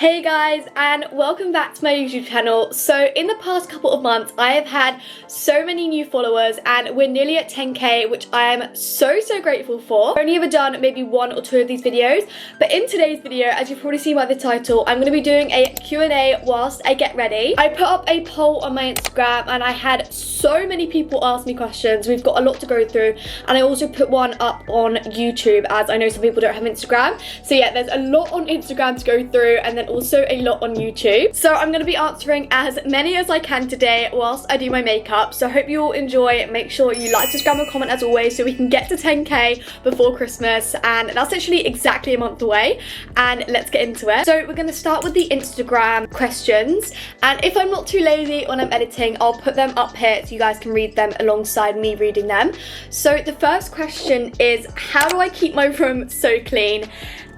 Hey guys, and welcome back to my YouTube channel. So in the past couple of months I have had so many new followers and we're nearly at 10k, which I am so grateful for. I've only ever done maybe one or two of these videos, but in today's video, as you've probably seen by the title, I'm going to be doing a Q&A whilst I get ready. I put up a poll on my Instagram and I had so many people ask me questions. We've got a lot to go through, and I also put one up on YouTube as I know some people don't have Instagram. So yeah, there's a lot on Instagram to go through and then also a lot on YouTube. So I'm going to be answering as many as I can today whilst I do my makeup. So I hope you all enjoy. Make sure you like, subscribe and comment as always so we can get to 10k before Christmas, and that's literally exactly a month away. And let's get into it. So we're going to start with the Instagram questions, and if I'm not too lazy when I'm editing, I'll put them up here so you guys can read them alongside me reading them. So the first question is, how do I keep my room so clean?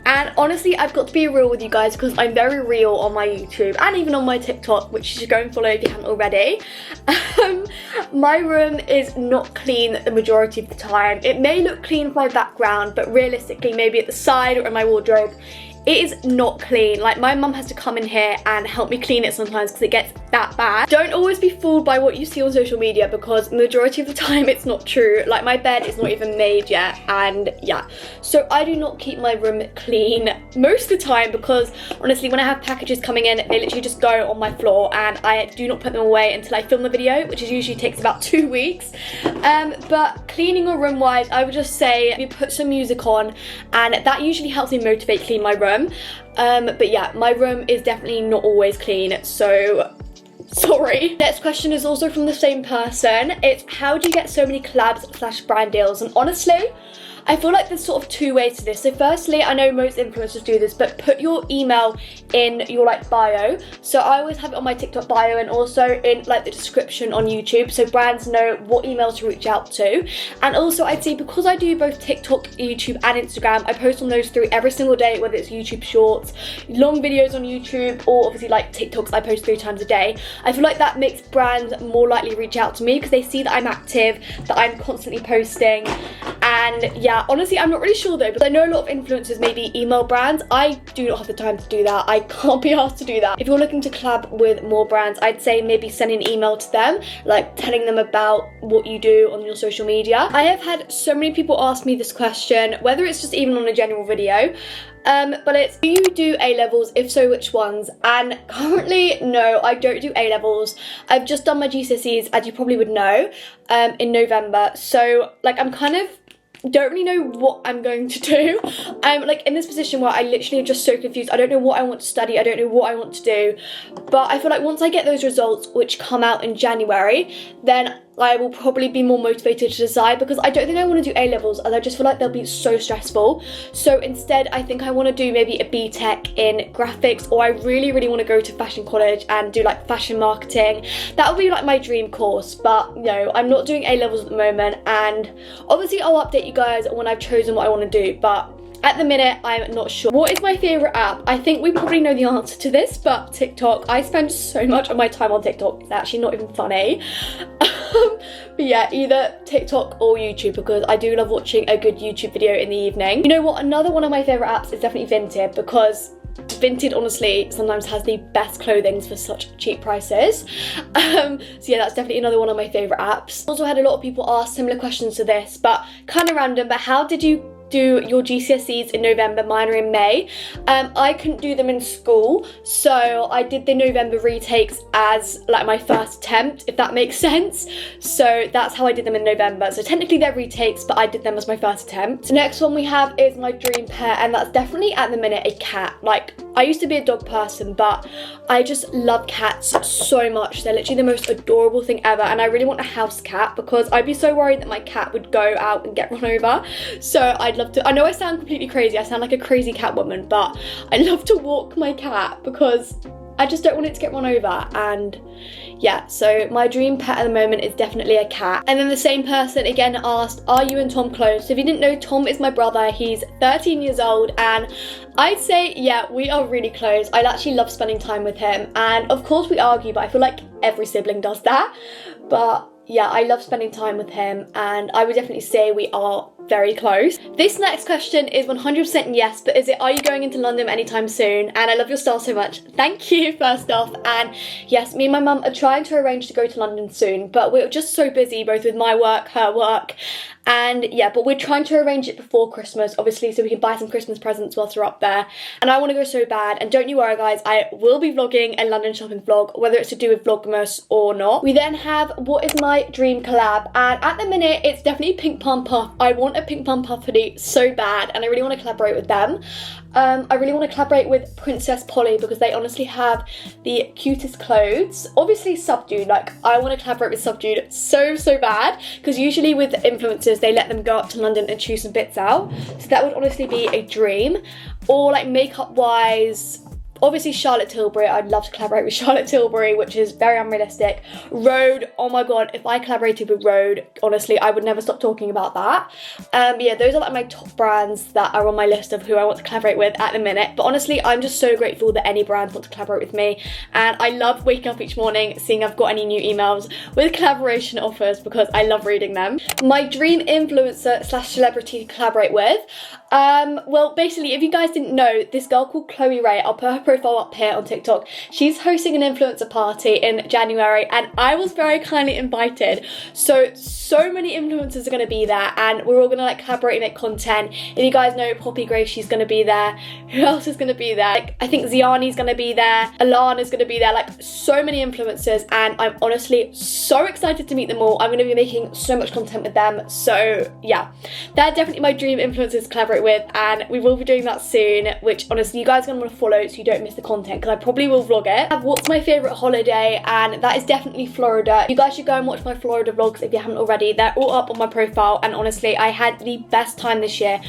And honestly, I've got to be real with you guys because I'm very real on my YouTube and even on my TikTok, which you should go and follow if you haven't already. My room is not clean the majority of the time. It may look clean from my background, but realistically, maybe at the side or in my wardrobe, it is not clean. Like, my mum has to come in here and help me clean it sometimes because it gets that bad. Don't always be fooled by what you see on social media because the majority of the time it's not true. Like, my bed is not even made yet, and yeah. So I do not keep my room clean most of the time because honestly, when I have packages coming in, they literally just go on my floor and I do not put them away until I film the video, which usually takes about 2 weeks. But cleaning or room wise, I would just say you put some music on and that usually helps me motivate clean my room. But yeah, my room is definitely not always clean, so sorry. Next question is also from the same person. It's, how do you get so many collabs / brand deals? And honestly, I feel like there's sort of two ways to this. So firstly, I know most influencers do this, but put your email in your like bio. So I always have it on my TikTok bio and also in like the description on YouTube, so brands know what email to reach out to. And also I'd say, because I do both TikTok, YouTube and Instagram, I post on those three every single day, whether it's YouTube shorts, long videos on YouTube, or obviously like TikToks I post 3 times a day. I feel like that makes brands more likely reach out to me because they see that I'm active, that I'm constantly posting. And yeah, honestly, I'm not really sure though, but I know a lot of influencers maybe email brands. I do not have the time to do that. I can't be asked to do that. If you're looking to collab with more brands, I'd say maybe send an email to them, like telling them about what you do on your social media. I have had so many people ask me this question, whether it's just even on a general video, but it's, do you do A-levels? If so, which ones? And currently, no, I don't do A-levels. I've just done my GCSEs, as you probably would know, in November. So like, I'm kind of don't really know what I'm going to do. I'm like in this position where I literally am just so confused. I don't know what I want to study. I don't know what I want to do. But I feel like once I get those results, which come out in January, then I will probably be more motivated to decide, because I don't think I want to do A-levels as I just feel like they'll be so stressful. So instead, I think I want to do maybe a BTEC in graphics, or I really want to go to fashion college and do like fashion marketing. That would be like my dream course, but no, I'm not doing A-levels at the moment, and obviously I'll update you guys when I've chosen what I want to do, but at the minute, I'm not sure. What is my favourite app? I think we probably know the answer to this, but TikTok. I spend so much of my time on TikTok. It's actually not even funny. But yeah, either TikTok or YouTube, because I do love watching a good YouTube video in the evening. You know what? Another one of my favourite apps is definitely Vinted, because Vinted honestly sometimes has the best clothing for such cheap prices. So yeah, that's definitely another one of my favourite apps. Also had a lot of people ask similar questions to this, but kind of random, but how did you do your GCSEs in November? Mine are in May. I couldn't do them in school, so I did the November retakes as like my first attempt, if that makes sense. So that's how I did them in November. So technically they're retakes, but I did them as my first attempt. The next one we have is my dream pet, and that's definitely at the minute a cat. Like, I used to be a dog person, but I just love cats so much. They're literally the most adorable thing ever, and I really want a house cat because I'd be so worried that my cat would go out and get run over. So I'd love to, I know I sound completely crazy, I sound like a crazy cat woman, but I love to walk my cat because I just don't want it to get run over. And yeah, so my dream pet at the moment is definitely a cat. And then the same person again asked, are you and Tom close? So if you didn't know, Tom is my brother. He's 13 years old, and I'd say, yeah, we are really close. I actually love spending time with him, and of course we argue, but I feel like every sibling does that. But yeah, I love spending time with him, and I would definitely say we are very close. This next question is 100% yes, but is it, are you going into London anytime soon? And I love your style so much. Thank you, first off. And yes, me and my mum are trying to arrange to go to London soon, but we're just so busy, both with my work, her work, and yeah, but we're trying to arrange it before Christmas, obviously, so we can buy some Christmas presents whilst we're up there. And I want to go so bad, and don't you worry guys, I will be vlogging a London shopping vlog, whether it's to do with Vlogmas or not. We then have what is my dream collab, and at the minute it's definitely Pink Palm Puff. I want a Pink Palm Puff hoodie so bad, and I really want to collaborate with them. I really want to collaborate with Princess Polly because they honestly have the cutest clothes. Obviously Subdued, like I want to collaborate with Subdued so bad, because usually with influencers they let them go up to London and choose some bits out, so that would honestly be a dream. Or like makeup wise, obviously Charlotte Tilbury, I'd love to collaborate with Charlotte Tilbury, which is very unrealistic. Rhode, oh my god, if I collaborated with Rhode, honestly, I would never stop talking about that. Yeah, those are like my top brands that are on my list of who I want to collaborate with at the minute. But honestly, I'm just so grateful that any brands want to collaborate with me. And I love waking up each morning, seeing I've got any new emails with collaboration offers because I love reading them. My dream influencer slash celebrity to collaborate with. Well, basically, if you guys didn't know, this girl called Chloe Ray, I'll put her profile up here on TikTok. She's hosting an influencer party in January, and I was very kindly invited. So many influencers are going to be there, and we're all going to like collaborate and make content. If you guys know Poppy Gray, she's going to be there. Who else is going to be there? Like, I think Ziani's going to be there. Alana's going to be there. Like, so many influencers, and I'm honestly so excited to meet them all. I'm going to be making so much content with them. So yeah, they're definitely my dream influencers to collaborate with, and we will be doing that soon, which honestly you guys are going to want to follow so you don't miss the content, because I probably will vlog it. What's my favourite holiday? And that is definitely Florida. You guys should go and watch my Florida vlogs if you haven't already. They're all up on my profile, and honestly I had the best time this year.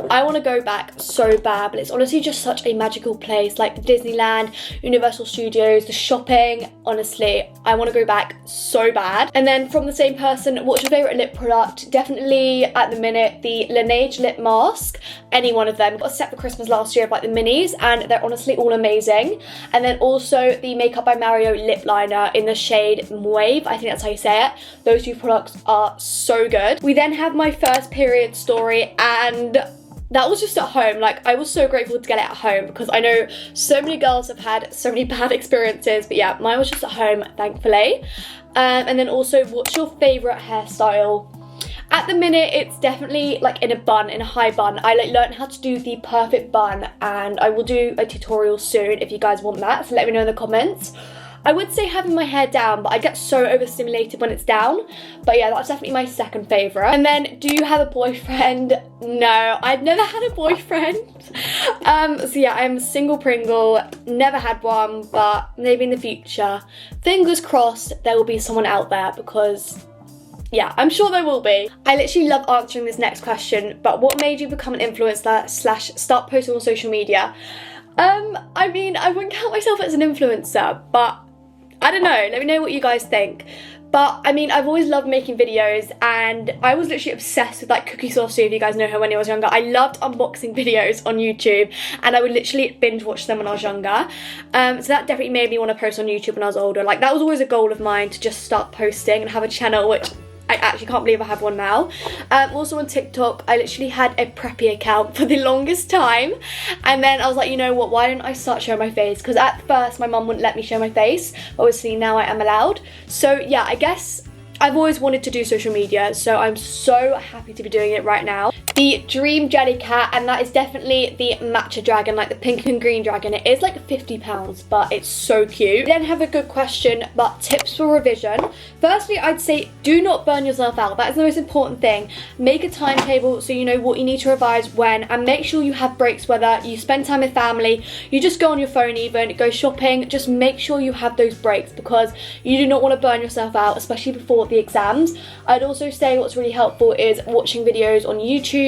I want to go back so bad, but it's honestly just such a magical place, like Disneyland, Universal Studios, the shopping. Honestly, I want to go back so bad. And then from the same person, what's your favourite lip product? Definitely at the minute the Laneige lip mask. Any one of them. Got a set for Christmas last year of like the minis, and they're honestly all amazing. And then also the Makeup by Mario lip liner in the shade Wave, I think that's how you say it. Those two products are so good. We then have my first period story, and that was just at home. Like, I was so grateful to get it at home because I know so many girls have had so many bad experiences, but yeah, mine was just at home, thankfully. And then also, what's your favourite hairstyle? At the minute, it's definitely like in a bun, in a high bun. I like learned how to do the perfect bun, and I will do a tutorial soon if you guys want that, so let me know in the comments. I would say having my hair down, but I get so overstimulated when it's down. But yeah, that's definitely my second favourite. And then, do you have a boyfriend? No, I've never had a boyfriend. So yeah, I'm single Pringle, never had one, but maybe in the future. Fingers crossed there will be someone out there, because yeah, I'm sure there will be. I literally love answering this next question, but what made you become an influencer slash start posting on social media? I mean, I wouldn't count myself as an influencer, but I don't know, let me know what you guys think. But I mean, I've always loved making videos, and I was literally obsessed with like Cookie Sauce, if you guys know her, when I was younger. I loved unboxing videos on YouTube, and I would literally binge watch them when I was younger. So that definitely made me want to post on YouTube when I was older. Like, that was always a goal of mine, to just start posting and have a channel, which I actually can't believe I have one now. Also on TikTok, I literally had a preppy account for the longest time, and then I was like, you know what, why don't I start showing my face? Because at first my mum wouldn't let me show my face. Obviously now I am allowed. So yeah, I guess I've always wanted to do social media, so I'm so happy to be doing it right now. The dream jelly cat, and that is definitely the matcha dragon, like the pink and green dragon. It is like £50, but it's so cute. Then have a good question, but tips for revision. Firstly, I'd say do not burn yourself out. That is the most important thing. Make a timetable so you know what you need to revise when, and make sure you have breaks, whether you spend time with family, you just go on your phone even, go shopping. Just make sure you have those breaks, because you do not want to burn yourself out, especially before the exams. I'd also say what's really helpful is watching videos on YouTube,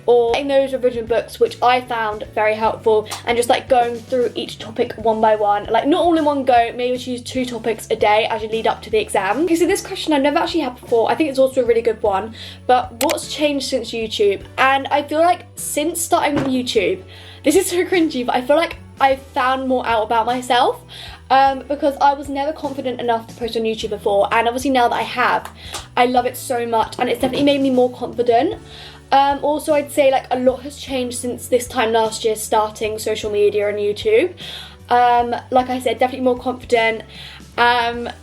or getting those revision books, which I found very helpful, and just like going through each topic one by one, like not all in one go, maybe choose 2 topics a day as you lead up to the exam. Okay, so this question I've never actually had before. I think it's also a really good one, but what's changed since YouTube? And I feel like since starting with YouTube, this is so cringy, but I feel like I've found more out about myself. because I was never confident enough to post on YouTube before, and obviously now that I have, I love it so much, and it's definitely made me more confident. Also, I'd say like a lot has changed since this time last year starting social media and YouTube. Like I said, definitely more confident.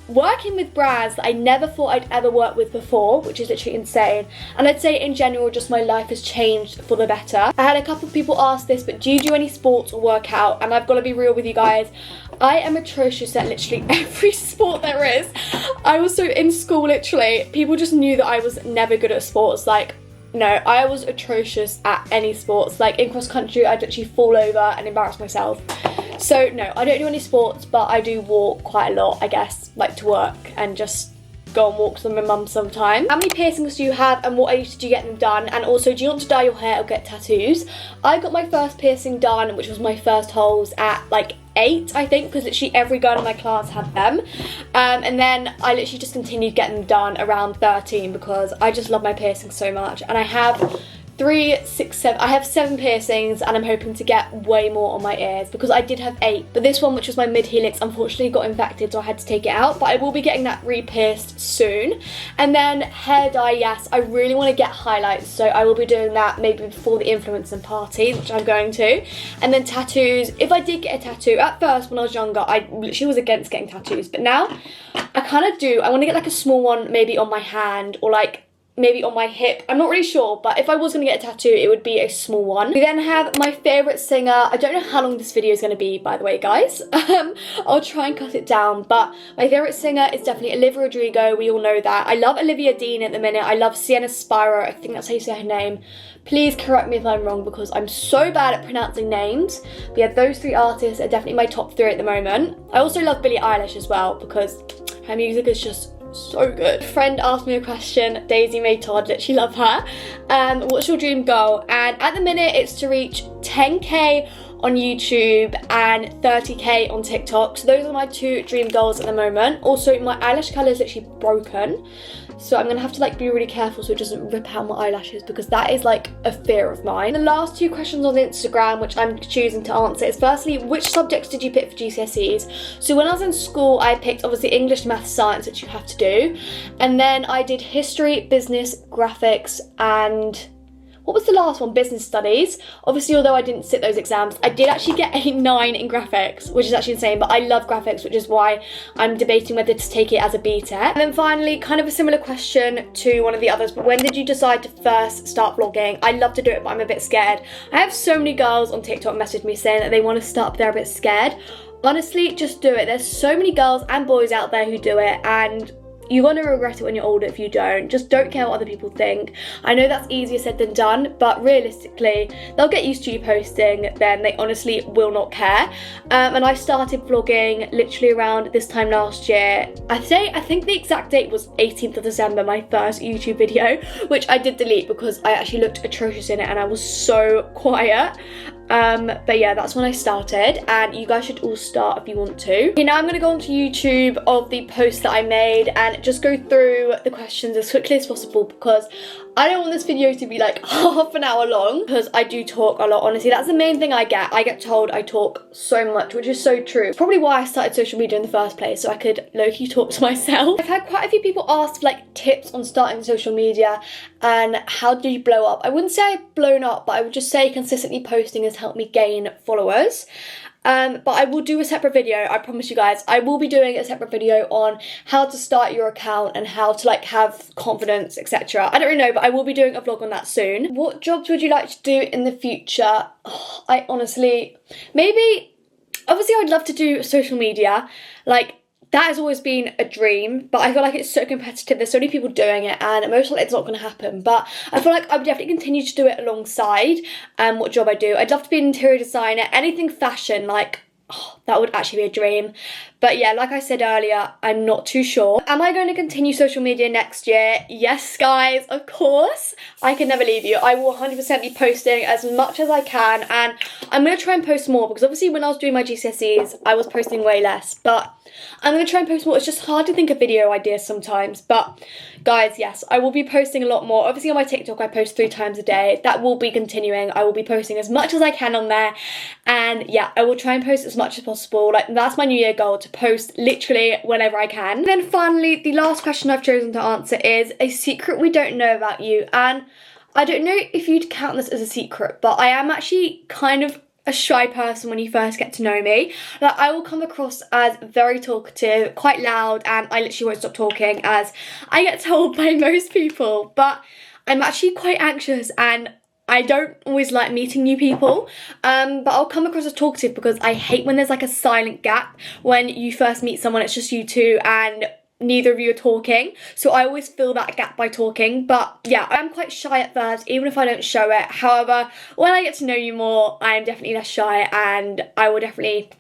Working with brands that I never thought I'd ever work with before, which is literally insane. And I'd say in general, just my life has changed for the better. I had a couple of people ask this, but do you do any sports or workout? And I've got to be real with you guys. I am atrocious at literally every sport there is. I was so in school, literally, people just knew that I was never good at sports. Like, no, I was atrocious at any sports. Like in cross country, I'd literally fall over and embarrass myself. So no, I don't do any sports, but I do walk quite a lot, I guess, like to work and just go on walks with my mum sometimes. How many piercings do you have, and what age did you get them done? And also, do you want to dye your hair or get tattoos? I got my first piercing done, which was my first holes, at like 8, I think, because literally every girl in my class had them. And then I literally just continued getting them done around 13 because I just love my piercings so much. And I have 3, 6, 7, I have 7 piercings, and I'm hoping to get way more on my ears because I did have 8, but this one, which was my mid helix, unfortunately got infected, so I had to take it out. But I will be getting that re-pierced soon. And then hair dye, yes, I really want to get highlights, so I will be doing that maybe before the influencer party, which I'm going to. And then tattoos, if I did get a tattoo, at first when I was younger, I literally was against getting tattoos, but now I kind of do. I want to get like a small one maybe on my hand, or like maybe on my hip. I'm not really sure, but if I was going to get a tattoo, it would be a small one. We then have my favourite singer. I don't know how long this video is going to be, by the way, guys. I'll try and cut it down, but my favourite singer is definitely Olivia Rodrigo. We all know that. I love Olivia Dean at the minute. I love Sienna Spiro. I think that's how you say her name. Please correct me if I'm wrong because I'm so bad at pronouncing names. But yeah, those 3 artists are definitely my top 3 at the moment. I also love Billie Eilish as well because her music is just so good. A friend asked me a question, Daisy May Todd, literally love her. What's your dream goal? And at the minute it's to reach 10k on YouTube and 30k on TikTok. So those are my 2 dream goals at the moment. Also, my eyelash colour is literally broken, so I'm gonna have to like be really careful so it doesn't rip out my eyelashes because that is like a fear of mine. The last 2 questions on Instagram, which I'm choosing to answer, is firstly, which subjects did you pick for GCSEs? So when I was in school, I picked obviously English, maths, science, which you have to do, and then I did history, business, graphics, and what was the last one? Business studies. Obviously, although I didn't sit those exams, I did actually get a 9 in graphics, which is actually insane, but I love graphics, which is why I'm debating whether to take it as a BTEC. And then finally, kind of a similar question to one of the others, but when did you decide to first start vlogging? I love to do it, but I'm a bit scared. I have so many girls on TikTok message me saying that they want to start, but they're a bit scared. Honestly, just do it. There's so many girls and boys out there who do it, and you're going to regret it when you're older if you don't. Just don't care what other people think. I know that's easier said than done, but realistically, they'll get used to you posting, then they honestly will not care. And I started vlogging literally around this time last year. I think the exact date was 18th of December, my first YouTube video, which I did delete because I actually looked atrocious in it and I was so quiet. But yeah, that's when I started, and you guys should all start if you want to. Okay, now I'm gonna go onto YouTube of the post that I made and just go through the questions as quickly as possible because I don't want this video to be like half an hour long because I do talk a lot, honestly. That's the main thing I get told I talk so much, which is so true. It's probably why I started social media in the first place, so I could low-key talk to myself. I've had quite a few people ask for like tips on starting social media and how do you blow up. I wouldn't say I've blown up, but I would just say consistently posting has helped me gain followers. But I will do a separate video, I promise you guys. I will be doing a separate video on how to start your account and how to like have confidence, etc. I don't really know, but I will be doing a vlog on that soon. What jobs would you like to do in the future? Oh, I honestly, maybe, obviously I'd love to do social media. Like, that has always been a dream, but I feel like it's so competitive. There's so many people doing it, and most likely it's not going to happen. But I feel like I would definitely continue to do it alongside what job I do. I'd love to be an interior designer, anything fashion, like, oh, that would actually be a dream. But yeah, like I said earlier, I'm not too sure. Am I going to continue social media next year? Yes, guys, of course. I can never leave you. I will 100% be posting as much as I can, and I'm going to try and post more because obviously when I was doing my GCSEs, I was posting way less, but I'm going to try and post more. It's just hard to think of video ideas sometimes, but guys, yes, I will be posting a lot more. Obviously on my TikTok, I post 3 times a day. That will be continuing. I will be posting as much as I can on there, and yeah, I will try and post as much as possible. Like, that's my New Year goal, to to post literally whenever I can. And then finally, the last question I've chosen to answer is a secret we don't know about you. And I don't know if you'd count this as a secret, but I am actually kind of a shy person when you first get to know me. Like, I will come across as very talkative, quite loud, and I literally won't stop talking, as I get told by most people. But I'm actually quite anxious and I don't always like meeting new people, but I'll come across as talkative because I hate when there's like a silent gap when you first meet someone. It's just you two and neither of you are talking, so I always fill that gap by talking. But yeah, I'm quite shy at first, even if I don't show it. However, when I get to know you more, I am definitely less shy and I will definitely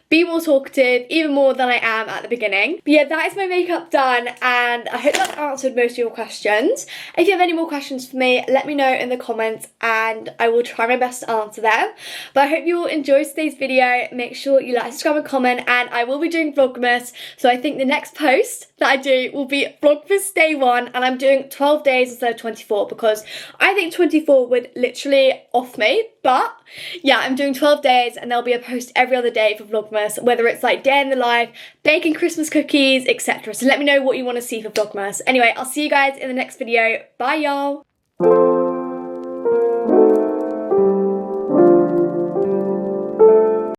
be more talkative, even more than I am at the beginning. But yeah, that is my makeup done, and I hope that's answered most of your questions. If you have any more questions for me, let me know in the comments and I will try my best to answer them. But I hope you all enjoyed today's video. Make sure you like, subscribe and comment, and I will be doing Vlogmas, so I think the next post that I do will be Vlogmas day 1, and I'm doing 12 days instead of 24 because I think 24 would literally off me. But yeah, I'm doing 12 days and there'll be a post every other day for Vlogmas, whether it's like day in the life, baking Christmas cookies, etc. So let me know what you want to see for Vlogmas. Anyway, I'll see you guys in the next video. Bye, y'all.